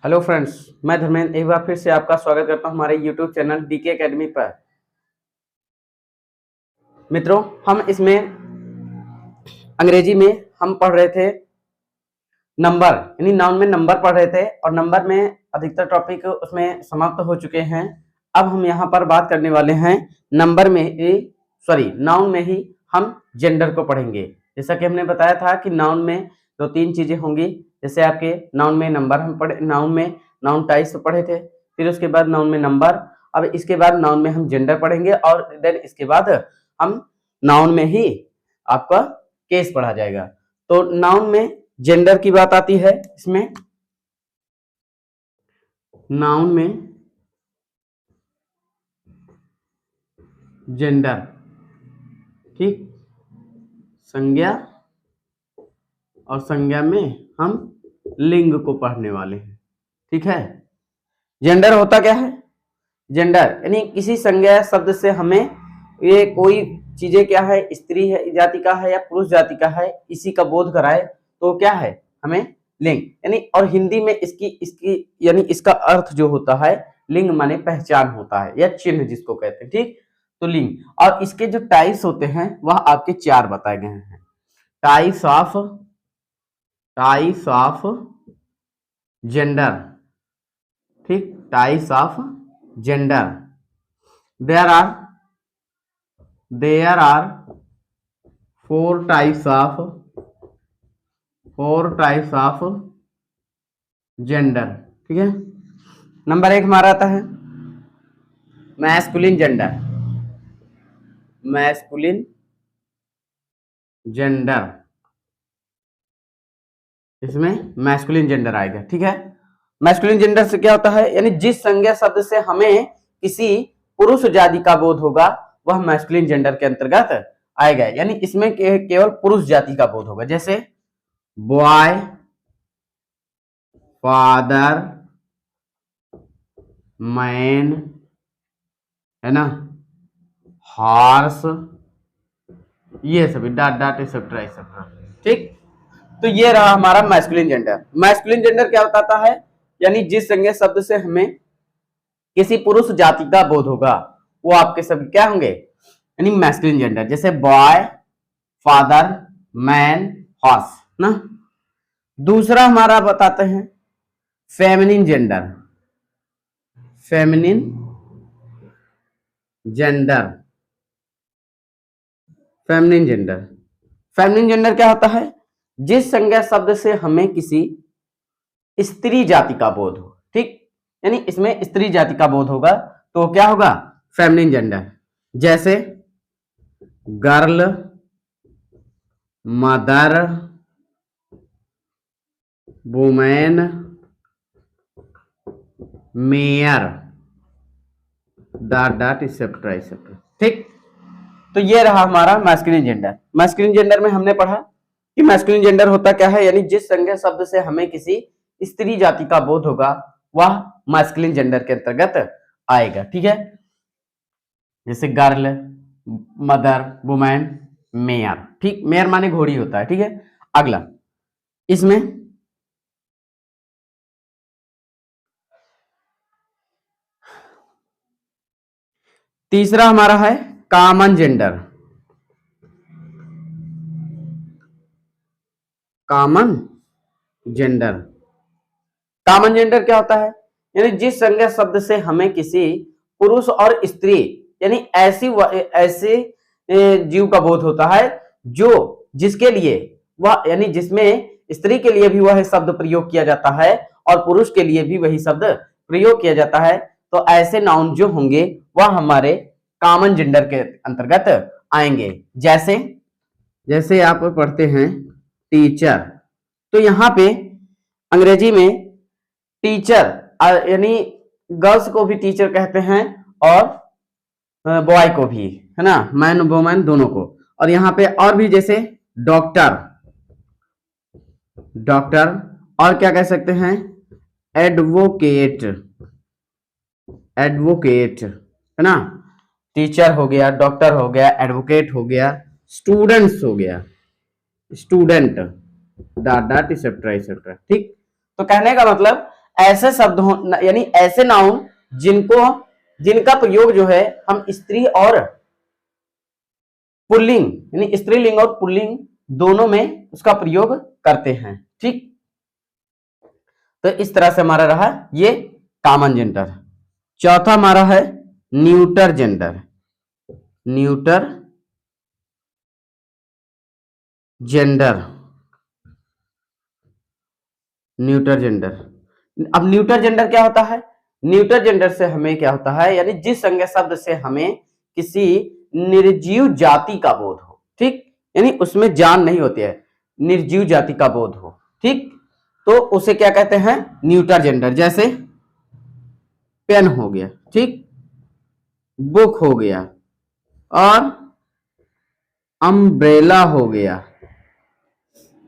Hello friends, मैं धर्मेंद्र एक बार फिर से आपका स्वागत करता हूं हमारे यूट्यूब चैनल डीके एकेडमी पर। मित्रों, हम इसमें अंग्रेजी में हम पढ़ रहे थे नंबर, यानी नाउन में नंबर पढ़ रहे थे और नंबर में अधिकतर टॉपिक उसमें समाप्त हो चुके हैं। अब हम यहाँ पर बात करने वाले हैं नंबर में ही नाउन में ही हम जेंडर को पढ़ेंगे। जैसा कि हमने बताया था कि नाउन में दो तीन चीजें होंगी। जैसे आपके नाउन में नंबर हम पढ़े, नाउन टाइप्स पढ़े थे, फिर उसके बाद नाउन में नंबर, अब इसके बाद नाउन में हम जेंडर पढ़ेंगे और देन इसके बाद हम नाउन में ही आपका केस पढ़ा जाएगा। तो नाउन में जेंडर की बात आती है। इसमें नाउन में जेंडर, ठीक, संज्ञा और संज्ञा में हम लिंग को पढ़ने वाले हैं। ठीक है। जेंडर होता क्या है? जेंडर यानी किसी संज्ञा शब्द से हमें ये कोई चीजें क्या है, स्त्री है जाति का है या पुरुष जाति का है, इसी का बोध कराए तो क्या है, हमें लिंग, यानी और हिंदी में इसकी इसकी यानी इसका अर्थ जो होता है लिंग माने पहचान होता है या चिन्ह जिसको कहते हैं। ठीक, तो लिंग और इसके जो टाइप्स होते हैं वह आपके चार बताए गए हैं। टाइप्स ऑफ जेंडर, ठीक, types of gender. There are four types of gender. ठीक है। नंबर एक हमारा आता है मैस्कुलिन जेंडर, इसमें मैस्कुलिन जेंडर आएगा। ठीक है। मैस्कुलिन जेंडर से क्या होता है, यानी जिस संज्ञा शब्द से हमें किसी पुरुष जाति का बोध होगा वह मैस्कुलिन जेंडर के अंतर्गत आएगा, यानी इसमें केवल पुरुष जाति का बोध होगा। जैसे बॉय, फादर, मैन, है ना, हॉर्स, ये सभी डॉट एक्सेट्रा एक्सेट्रा। ठीक, तो ये रहा हमारा मैस्कुलिन जेंडर। मैस्कुलिन जेंडर क्या बताता है, यानी जिस संज्ञा शब्द से हमें किसी पुरुष जाति का बोध होगा वो आपके सभी क्या होंगे, यानी मैस्कुलिन जेंडर। जैसे बॉय, फादर, मैन, हॉर्स ना। दूसरा हमारा बताते हैं फेमिनिन जेंडर। फेमिनिन जेंडर क्या होता है, जिस संज्ञा शब्द से हमें किसी स्त्री जाति का बोध हो। ठीक, यानी इसमें स्त्री जाति का बोध होगा तो क्या होगा, फेमिनिन जेंडर। जैसे girl, mother, women, mayor, dot etcetera etcetera. ठीक, तो ये रहा हमारा मैस्कुलिन जेंडर। मैस्कुलिन जेंडर में हमने पढ़ा कि मैस्कुलिन जेंडर होता क्या है, यानी जिस संज्ञा शब्द से हमें किसी स्त्री जाति का बोध होगा वह मैस्कुलिन जेंडर के अंतर्गत आएगा। ठीक है। जैसे गर्ल, मदर, वुमेन, मेयर। ठीक, मेयर माने घोड़ी होता है। ठीक है। अगला इसमें तीसरा हमारा है कॉमन जेंडर। कॉमन जेंडर क्या होता है, यानी जिस संज्ञा शब्द से हमें किसी पुरुष और स्त्री यानी ऐसे जीव का बोध होता है जो जिसके लिए वह यानी जिसमें स्त्री के लिए भी वह शब्द प्रयोग किया जाता है और पुरुष के लिए भी वही शब्द प्रयोग किया जाता है, तो ऐसे नाउन जो होंगे वह हमारे कॉमन जेंडर के अंतर्गत आएंगे। जैसे आप पढ़ते हैं टीचर, तो यहाँ पे अंग्रेजी में टीचर यानी गर्ल्स को भी टीचर कहते हैं और बॉय को भी, है ना, मैन वुमेन दोनों को। और यहाँ पे और भी जैसे डॉक्टर और क्या कह सकते हैं, एडवोकेट, है ना। टीचर हो गया, डॉक्टर हो गया, एडवोकेट हो गया, स्टूडेंट डॉट एक्सेट्रा एक्सेट्रा। ठीक, तो कहने का मतलब ऐसे शब्द हो यानी ऐसे नाउन जिनका प्रयोग जो है हम स्त्री और पुल्लिंग यानी स्त्रीलिंग और पुल्लिंग दोनों में उसका प्रयोग करते हैं। ठीक, तो इस तरह से हमारा रहा ये कॉमन जेंडर। चौथा हमारा है neuter gender. Neuter gender, neuter gender. अब न्यूटर जेंडर क्या होता है? न्यूटर जेंडर से हमें क्या होता है, यानी जिस संज्ञा शब्द से हमें किसी निर्जीव जाति का बोध हो। ठीक, यानी उसमें जान नहीं होती है, निर्जीव जाति का बोध हो। ठीक, तो उसे क्या कहते हैं? Neuter gender. जैसे पेन हो गया, ठीक, बुक हो गया और अम्ब्रेला हो गया,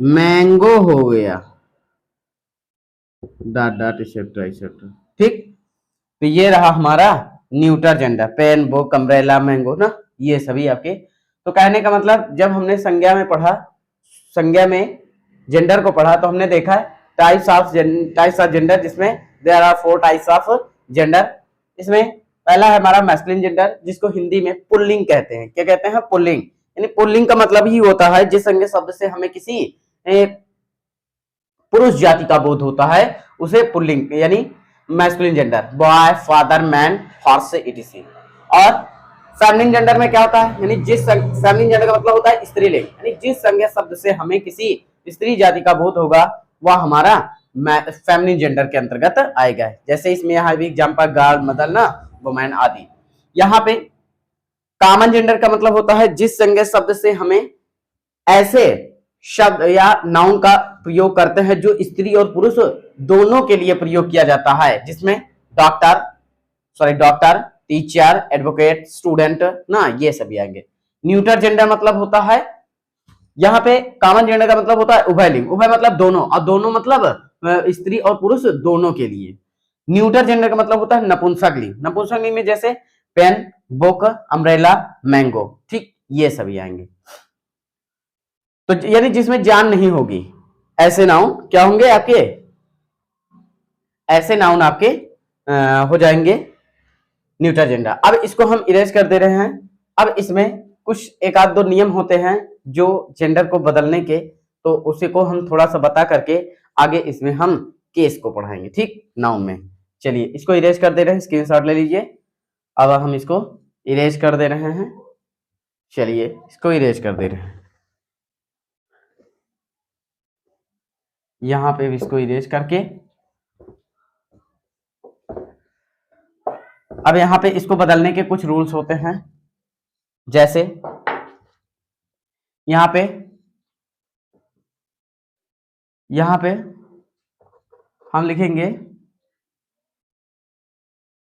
मैंगो हो गया, डॉट डॉट एक्सेट्रा एक्सेट्रा। ठीक, तो ये रहा हमारा neuter gender, pen, book, umbrella, mango ना, ये सभी आपके। तो कहने का मतलब जब हमने संज्ञा में पढ़ा, संज्ञा में जेंडर को पढ़ा, तो हमने देखा है टाइप्स ऑफ जेंडर, जिसमें there are 4 types of gender. इसमें पहला है हमारा मैस्कुलिन जेंडर, जिसको हिंदी में पुल्लिंग कहते हैं। क्या कहते हैं? पुल्लिंग। यानी पुल्लिंग का मतलब ही होता है जिस संज्ञा शब्द से हमें किसी पुरुष जाति का बोध होता है, उसे पुल्लिंग यानी masculine gender, boy, father, man, horse, etc.. और फेमिनिन जेंडर में क्या होता है, यानी जिस फेमिनिन जेंडर का मतलब होता है स्त्रीलिंग, यानी जिस संज्ञा शब्द से हमें किसी स्त्री जाति का बोध होगा वह हमारा फेमिनिन जेंडर के अंतर्गत आएगा। जैसे इसमें यहाँ भी एग्जांपल गर्ल, मदर ना, वुमेन आदि। यहाँ पे कॉमन जेंडर का मतलब होता है जिस संज्ञा शब्द से हमें ऐसे शब्द या नाउन का प्रयोग करते हैं जो स्त्री और पुरुष दोनों के लिए प्रयोग किया जाता है, जिसमें डॉक्टर, टीचर, एडवोकेट, स्टूडेंट ना, ये सभी आएंगे। न्यूटर जेंडर मतलब होता है, यहाँ पे कॉमन जेंडर का मतलब होता है उभयलिंग, उभय मतलब दोनों, और दोनों मतलब स्त्री और पुरुष दोनों के लिए। न्यूटर जेंडर का मतलब होता है नपुंसकलिंग, नपुंसकलिंग में जैसे पेन, बुक, अम्ब्रेला, मैंगो। ठीक, ये सभी आएंगे। तो यानी जिसमें जान नहीं होगी, ऐसे नाउन क्या होंगे आपके? ऐसे नाउन आपके हो जाएंगे न्यूटर जेंडर। अब इसको हम इरेज कर दे रहे हैं। अब इसमें कुछ एक आध दो नियम होते हैं जो जेंडर को बदलने के, तो उसी को हम थोड़ा सा बता करके आगे इसमें हम केस को पढ़ाएंगे। ठीक, नाउन में। चलिए इसको इरेज कर दे रहे हैं, स्क्रीनशॉट ले लीजिए। अब हम इसको इरेज कर दे रहे हैं। चलिए इसको इरेज कर दे रहे हैं, यहां पे इसको इरेज करके। अब यहाँ पे इसको बदलने के कुछ रूल्स होते हैं। जैसे यहाँ पे हम लिखेंगे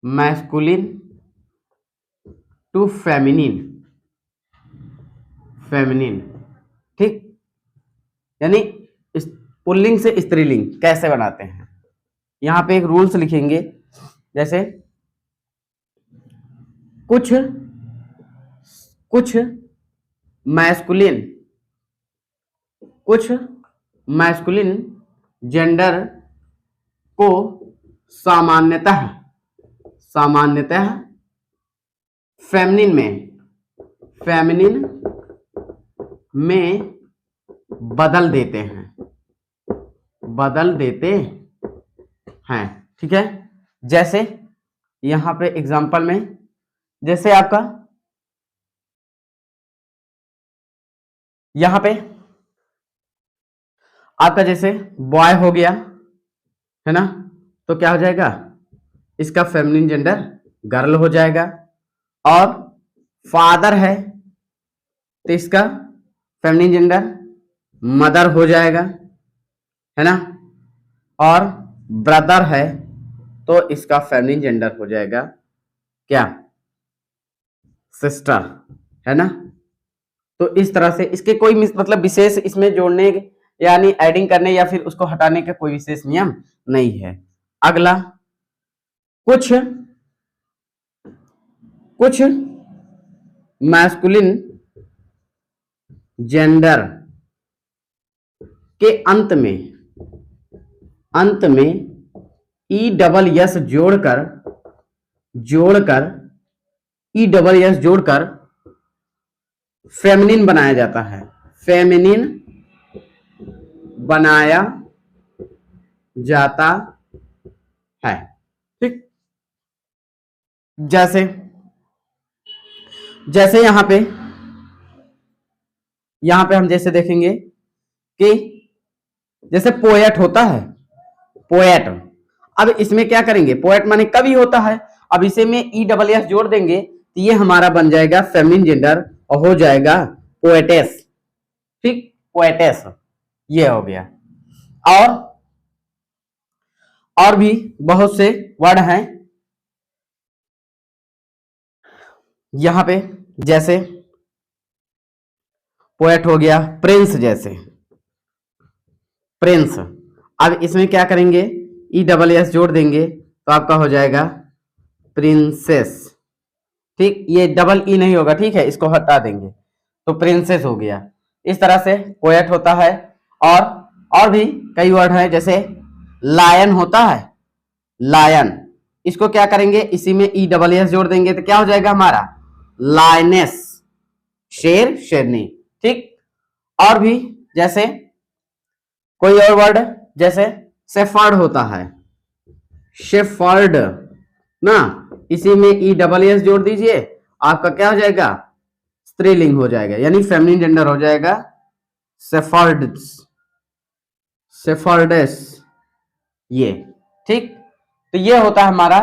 मैस्कुलिन टू फेमिनिन, ठीक, यानी इस पुल्लिंग से स्त्रीलिंग कैसे बनाते हैं, यहाँ पे एक रूल्स लिखेंगे। जैसे कुछ मैस्कुलिन जेंडर को सामान्यतः फेमिनिन में बदल देते हैं। ठीक है, जैसे यहां पे एग्जांपल में, जैसे आपका यहां पे आपका जैसे बॉय हो गया है ना, तो क्या हो जाएगा? इसका फेमिनिन जेंडर गर्ल हो जाएगा। और फादर है तो इसका फेमिनिन जेंडर मदर हो जाएगा, है ना। और ब्रदर है तो इसका फेमिनिन जेंडर हो जाएगा क्या? सिस्टर, है ना। तो इस तरह से इसके कोई मतलब विशेष इसमें जोड़ने यानी एडिंग करने या फिर उसको हटाने का कोई विशेष नियम नहीं है। अगला, कुछ मैस्कुलिन जेंडर के अंत में ई डबल एस जोड़कर जोड़कर ई डबल एस जोड़कर फेमिनिन बनाया जाता है, फेमिनिन बनाया जाता है। ठीक, जैसे जैसे यहां पे हम जैसे देखेंगे कि जैसे पोएट होता है, पोएट। अब इसमें क्या करेंगे, पोएट माने कवि होता है। अब इसे में ई डबल एस जोड़ देंगे तो ये हमारा बन जाएगा फेमिनिन जेंडर और हो जाएगा पोएटेस। ठीक, पोएटेस ये हो गया। और भी बहुत से वर्ड हैं यहां पे, जैसे पोएट हो गया, प्रिंस, जैसे प्रिंस। अब इसमें क्या करेंगे, ई डबल एस जोड़ देंगे तो आपका हो जाएगा प्रिंसेस। ठीक, ये डबल ई नहीं होगा, ठीक है, इसको हटा देंगे तो प्रिंसेस हो गया। इस तरह से पोएट होता है। और भी कई वर्ड हैं, जैसे लायन होता है, लायन। इसको क्या करेंगे, इसी में ई डबल एस जोड़ देंगे तो क्या हो जाएगा हमारा लायनेस, शेर, शेरनी। ठीक, और भी जैसे कोई और वर्ड, जैसे शेफर्ड होता है, शेफर्ड ना, इसी में ई डबल एस जोड़ दीजिए, आपका क्या हो जाएगा स्त्रीलिंग हो जाएगा, यानी फेमिनिन जेंडर हो जाएगा शेफर्ड्स, शेफर्डेस ये। ठीक, तो ये होता है हमारा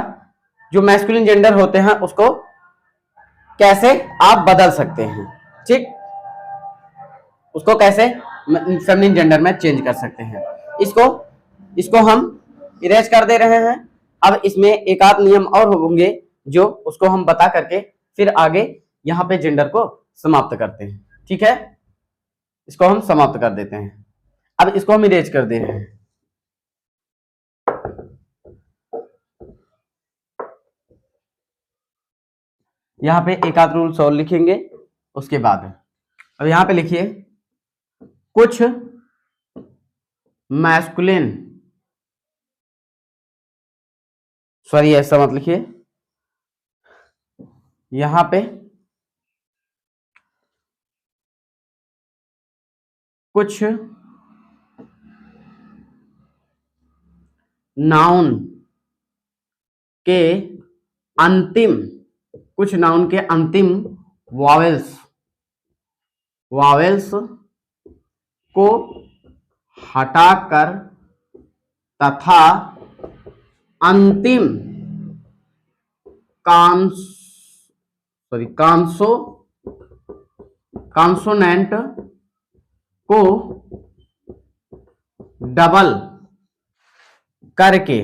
जो मैस्कुलिन जेंडर होते हैं उसको कैसे आप बदल सकते हैं। ठीक, उसको कैसे फेमिनिन जेंडर में चेंज कर सकते हैं। इसको हम इरेज कर दे रहे हैं। अब इसमें एक आध नियम और होंगे जो उसको हम बता करके फिर आगे यहाँ पे जेंडर को समाप्त करते हैं। ठीक है, इसको हम समाप्त कर देते हैं। अब इसको हम इरेज कर दे रहे हैं। यहाँ पे एक आध रूल्स और लिखेंगे उसके बाद। अब यहाँ पे लिखिए, कुछ मैस्कुलिन, सॉरी ऐसा मत लिखिए, यहां पे कुछ नाउन के अंतिम, कुछ नाउन के अंतिम वावेल्स को हटाकर तथा अंतिम कॉन्सोनेंट को डबल करके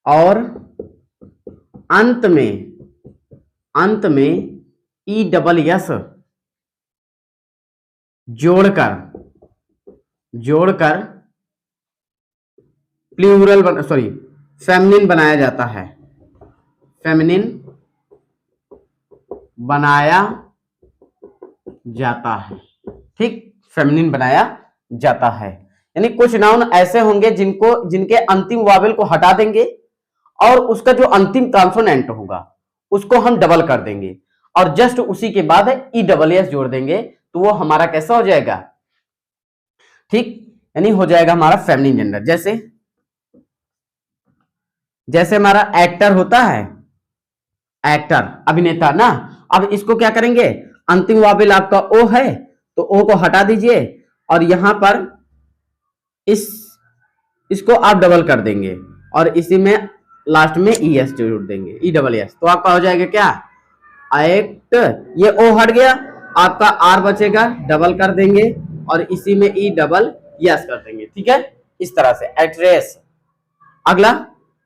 और अंत में ई डबल एस जोड़कर प्लूरल फेमिनिन बनाया जाता है, फेमिनिन बनाया जाता है। ठीक, फेमिनिन बनाया जाता है, यानी कुछ नाउन ऐसे होंगे जिनके अंतिम वावेल को हटा देंगे और उसका जो अंतिम कॉन्सोनेंट होगा उसको हम डबल कर देंगे और जस्ट उसी के बाद ई डबल एस जोड़ देंगे तो वो हमारा कैसा हो जाएगा, ठीक, यानी हो जाएगा हमारा फेमिनिन जेंडर। जैसे हमारा एक्टर होता है, एक्टर अभिनेता ना। अब इसको क्या करेंगे, अंतिम वावेल आपका ओ है तो ओ को हटा दीजिए और यहां पर इसको आप डबल कर देंगे और इसी में लास्ट में ई एस जोड़ देंगे, ई डबल एस, तो आपका हो जाएगा क्या एक्ट, ये ओ हट गया, आपका आर बचेगा, डबल कर देंगे और इसी में ई डबल एस कर देंगे। ठीक है, इस तरह से एक्ट्रेस। अगला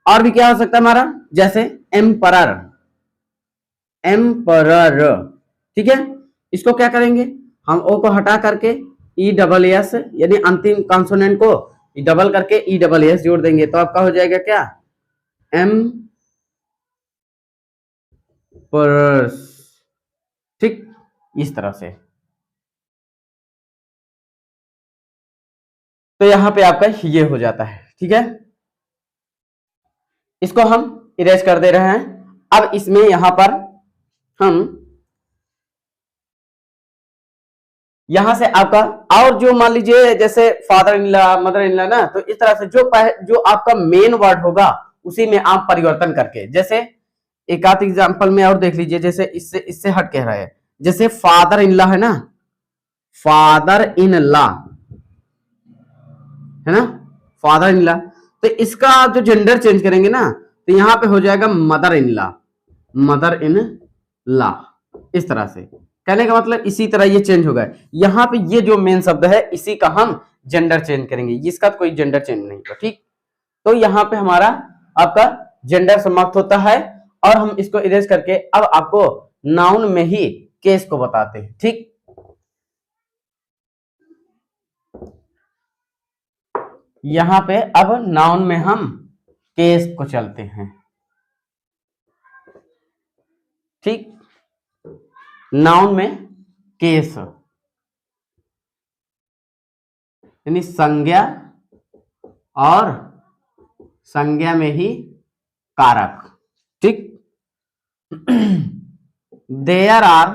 और भी क्या हो सकता है हमारा, जैसे एम्परर, ठीक है, इसको क्या करेंगे, हम ओ को हटा करके ई डबल एस यानी अंतिम कॉन्सोनेंट को डबल करके ई डबल एस जोड़ देंगे तो आपका हो जाएगा क्या एम्परर्स। ठीक, इस तरह से। तो यहां पे आपका ये हो जाता है। ठीक है, इसको हम इरेज कर दे रहे हैं। अब इसमें यहां पर हम यहां से आपका और जो मान लीजिए जैसे father in law, mother in law ना, तो इस तरह से जो आपका मेन वर्ड होगा उसी में आप परिवर्तन करके, जैसे एक आध एग्जांपल में और देख लीजिए, जैसे इससे इससे हट कह रहा है, जैसे फादर इन लॉ है ना, फादर इन लॉ है ना, फादर इन लॉ, तो इसका आप जो जेंडर चेंज करेंगे ना, तो यहां पे हो जाएगा mother in law, mother in law. इस तरह से कहने का मतलब इसी तरह ये चेंज होगा। यहां पे ये जो मेन शब्द है इसी का हम जेंडर चेंज करेंगे, इसका कोई जेंडर चेंज नहीं होगा। ठीक, तो यहां पे हमारा आपका जेंडर समाप्त होता है और हम इसको इरेज करके अब आपको नाउन में ही केस को बताते हैं। ठीक, यहां पे अब नाउन में हम केस को चलते हैं। ठीक, नाउन में केस यानी संज्ञा और संज्ञा में ही कारक। ठीक, there are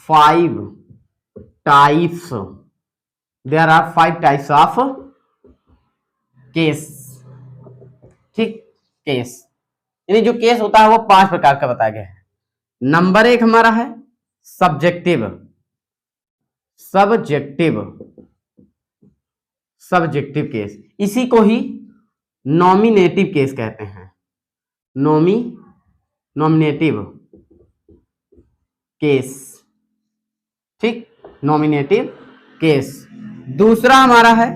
5 types, there are 5 types of case. ठीक, केस यानी जो केस होता है वो 5 प्रकार का बताया गया है। नंबर 1 हमारा है सब्जेक्टिव, सब्जेक्टिव सब्जेक्टिव केस, इसी को ही नॉमिनेटिव केस कहते हैं, नॉमिनेटिव केस। ठीक, नॉमिनेटिव केस। दूसरा हमारा है,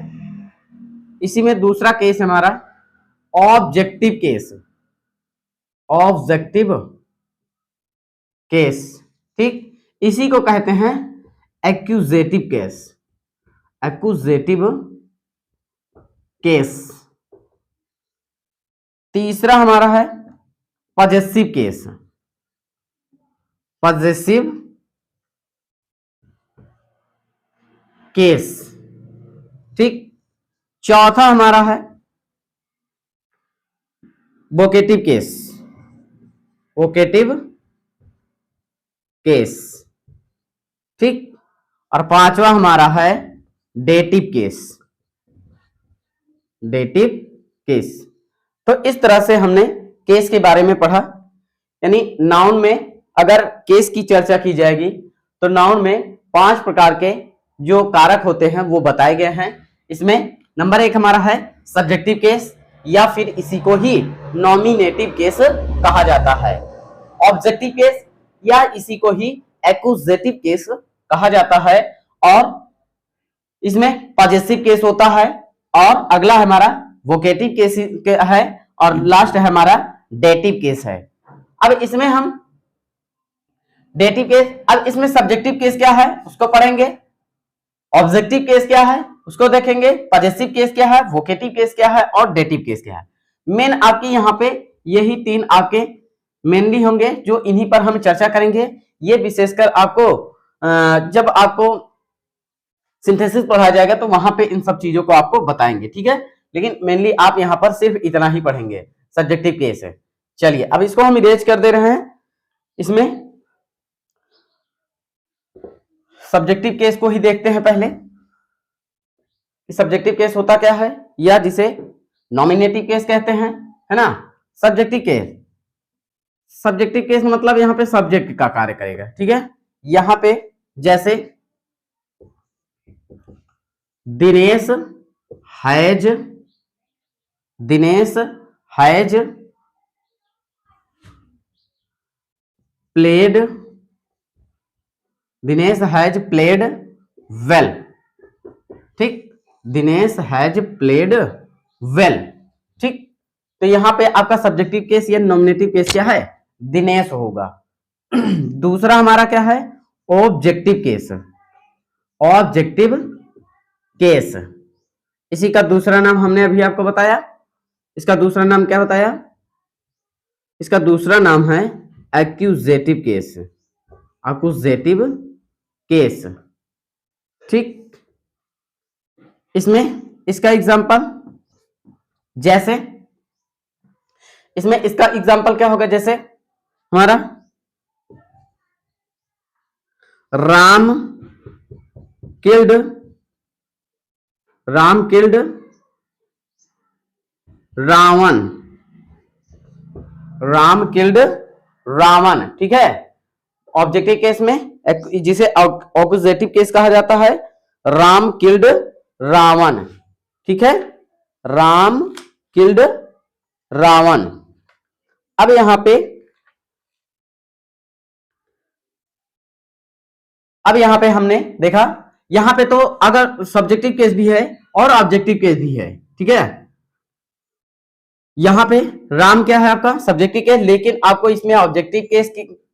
इसी में दूसरा केस हमारा ऑब्जेक्टिव केस, ऑब्जेक्टिव केस। ठीक, इसी को कहते हैं एक्यूजेटिव केस, एक्यूजेटिव केस। तीसरा हमारा है पजेसिव केस, पजेसिव केस। ठीक, चौथा हमारा है वोकेटिव केस, वोकेटिव केस। ठीक, और पांचवा हमारा है डेटिव केस, डेटिव केस। तो इस तरह से हमने केस के बारे में पढ़ा, यानी नाउन में अगर केस की चर्चा की जाएगी तो नाउन में 5 प्रकार के जो कारक होते हैं वो बताए गए हैं। इसमें नंबर 1 हमारा है सब्जेक्टिव केस, या फिर इसी को ही नॉमिनेटिव केस कहा जाता है। ऑब्जेक्टिव केस या इसी को ही एक्यूजेटिव केस कहा जाता है, और इसमें पजेसिव केस होता है, और अगला हमारा वोकेटिव केस है, और लास्ट है हमारा डेटिव केस है। अब इसमें हम डेटिव केस, अब इसमें सब्जेक्टिव केस क्या है उसको पढ़ेंगे, ऑब्जेक्टिव केस क्या है उसको देखेंगे, पजेसिव केस क्या है, वोकेटिव केस क्या है, और डेटिव केस क्या है। मेन आपकी यहाँ पे यही 3 आपके मेनली होंगे जो इन्हीं पर हम चर्चा करेंगे। ये विशेषकर आपको जब आपको सिंथेसिस पढ़ाया जाएगा तो वहां पे इन सब चीजों को आपको बताएंगे। ठीक है, लेकिन मेनली आप यहाँ पर सिर्फ इतना ही पढ़ेंगे, सब्जेक्टिव केस है। चलिए अब इसको हम इरेज कर दे रहे हैं। इसमें सब्जेक्टिव केस को ही देखते हैं पहले। सब्जेक्टिव केस होता क्या है, या जिसे नॉमिनेटिव केस कहते हैं, है ना। सब्जेक्टिव केस, सब्जेक्टिव केस मतलब यहाँ पे सब्जेक्ट का कार्य करेगा। ठीक है, यहाँ पे जैसे Dinesh has, Dinesh has played, Dinesh has played well. ठीक, दिनेश हैज प्लेड वेल। ठीक, तो यहां पे आपका सब्जेक्टिव केस या नॉमिनेटिव केस क्या है, दिनेश होगा। दूसरा हमारा क्या है ऑब्जेक्टिव केस, ऑब्जेक्टिव केस। इसी का दूसरा नाम हमने अभी आपको बताया, इसका दूसरा नाम क्या बताया, इसका दूसरा नाम है एक्यूजेटिव केस, एक्यूजेटिव केस। ठीक, इसमें इसका एग्जाम्पल जैसे, इसमें इसका एग्जाम्पल क्या होगा, जैसे हमारा राम किल्ड रावण, राम किल्ड रावण, ठीक है। ऑब्जेक्टिव केस में जिसे ऑपोजिटिव केस कहा जाता है, राम किल्ड रावण, ठीक है, राम किल्ड रावण। अब यहां पे हमने देखा, यहां पे तो अगर सब्जेक्टिव केस भी है और ऑब्जेक्टिव केस भी है, ठीक है। यहां पे राम क्या है आपका सब्जेक्टिव केस, लेकिन आपको इसमें ऑब्जेक्टिव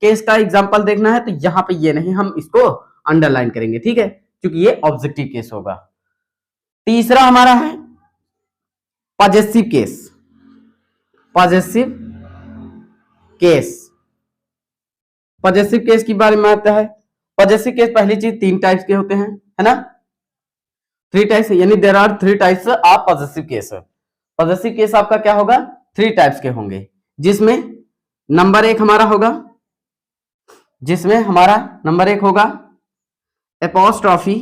केस का एग्जांपल देखना है, तो यहां पे ये नहीं, हम इसको अंडरलाइन करेंगे, ठीक है, क्योंकि ये ऑब्जेक्टिव केस होगा। तीसरा हमारा है पॉजेसिव केस। पॉजेसिव केस के बारे में आता है। पॉजेसिव केस पहली चीज 3 टाइप्स के होते हैं, है ना, 3 टाइप्स, यानी there are 3 types of possessive case. Possessive case आपका क्या होगा, 3 टाइप्स के होंगे, जिसमें नंबर 1 हमारा होगा, एपोस्ट्रॉफी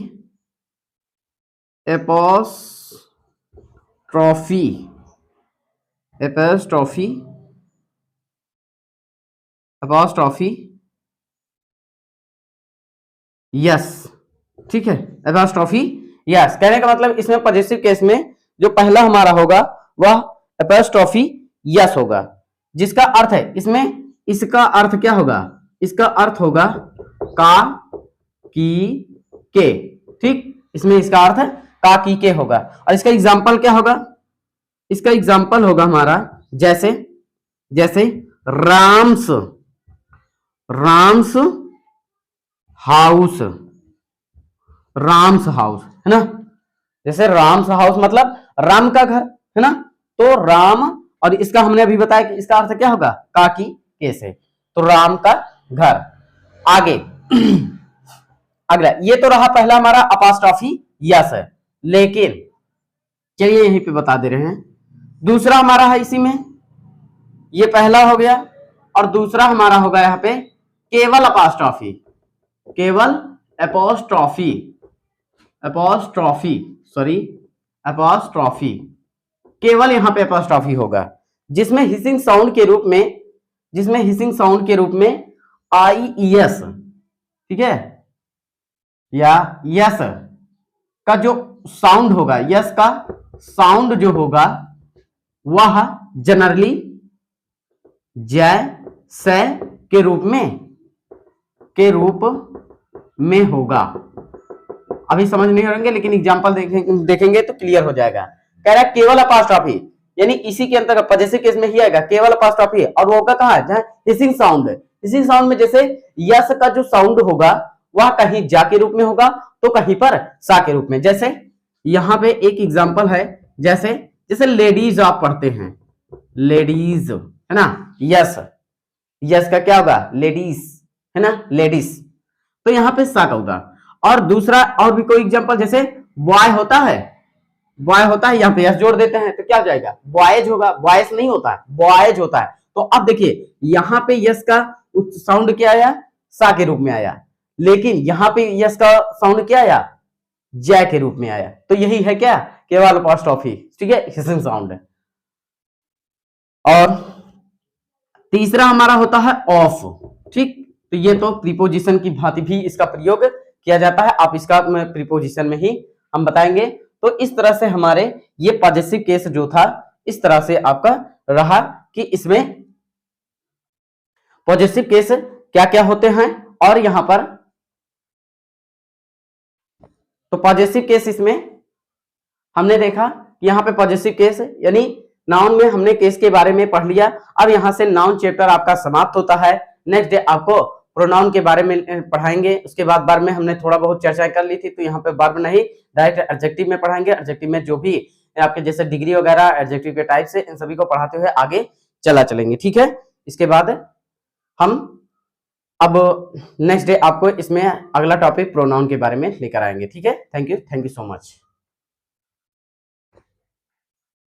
यस, ठीक है, एपोस्ट्रॉफी यस। कहने का मतलब इसमें पॉजेसिव केस में जो पहला हमारा होगा वह एपोस्ट्रॉफी यस होगा, जिसका अर्थ है इसमें, इसका अर्थ क्या होगा, इसका अर्थ होगा का की के, ठीक, इसमें इसका अर्थ का की के होगा। और इसका एग्जाम्पल क्या होगा, इसका एग्जाम्पल होगा हमारा जैसे राम्स हाउस, है ना, जैसे राम्स हाउस मतलब राम का घर, है ना, तो राम, और इसका हमने अभी बताया कि इसका अर्थ क्या होगा, का की के से, तो राम का घर। आगे अगला, ये तो रहा पहला हमारा अपोस्ट्रोफी यस है, लेकिन चलिए यहीं पे बता दे रहे हैं, दूसरा हमारा है इसी में, ये पहला हो गया, और दूसरा हमारा होगा यहाँ पे केवल अपोस्ट्रोफी, केवल यहाँ पे अपोस्ट्रोफी होगा, जिसमें हिसिंग साउंड के रूप में IES, ठीक है, या यस का जो साउंड होगा, यस का साउंड जो होगा वह जनरली जय से के रूप में होगा। अभी समझ नहीं होंगे, लेकिन एग्जांपल देखेंगे तो क्लियर हो जाएगा। कह रहा है केवल अपोस्ट्रोफी, यानी इसी के अंतर्गत पॉजेसिव केस में ही आएगा केवल अपोस्ट्रोफी, और वो होगा कहां, जहां हिसिंग साउंड में जैसे यस का जो साउंड होगा वह कहीं जा के रूप में होगा तो कहीं पर सा के रूप में। जैसे यहां पे एक एग्जांपल है, जैसे लेडीज आप पढ़ते हैं, लेडीज, है ना, यस का क्या होगा, लेडीज, है ना, लेडीज, तो यहां पे सा का होगा। और दूसरा, और भी कोई एग्जांपल, जैसे बॉय होता है, यहां पे यस जोड़ देते हैं तो क्या हो जाएगा, बॉयज होगा, बॉयज नहीं होता है, बॉयज होता है। तो अब देखिए यहां पे यस का साउंड क्या आया, सा के रूप में आया, लेकिन यहां पे यस का साउंड क्या आया, जय के रूप में आया। तो यही है क्या, केवल अपोस्ट्रोफी, ठीक है, हिसिंग साउंड। और तीसरा हमारा होता है ऑफ, ठीक, तो ये तो प्रीपोजिशन की भांति भी इसका प्रयोग किया जाता है, आप इसका प्रीपोजिशन में ही हम बताएंगे। तो इस तरह से हमारे ये पॉजेसिव केस जो था, इस तरह से आपका रहा कि इसमें पॉजेसिव केस क्या क्या होते हैं। और यहां पर तो पॉजेसिव केस इसमें हमने देखा कि यहां पे पॉजेसिव केस यानी नाउन में हमने केस के बारे में पढ़ लिया। अब यहां से नाउन चैप्टर आपका समाप्त होता है। नेक्स्ट डे आपको प्रोनाउन के बारे में पढ़ाएंगे। उसके बाद वर्ब में हमने थोड़ा बहुत चर्चा कर ली थी, तो यहाँ पे वर्ब नहीं, डायरेक्ट एडजेक्टिव में पढ़ाएंगे। एडजेक्टिव में जो भी आपके जैसे डिग्री वगैरह एडजेक्टिव के टाइप से, इन सभी को पढ़ाते हुए आगे चलेंगे, ठीक है। इसके बाद हम अब नेक्स्ट डे आपको इसमें अगला टॉपिक प्रोनाउन के बारे में लेकर आएंगे। ठीक है, थैंक यू सो मच।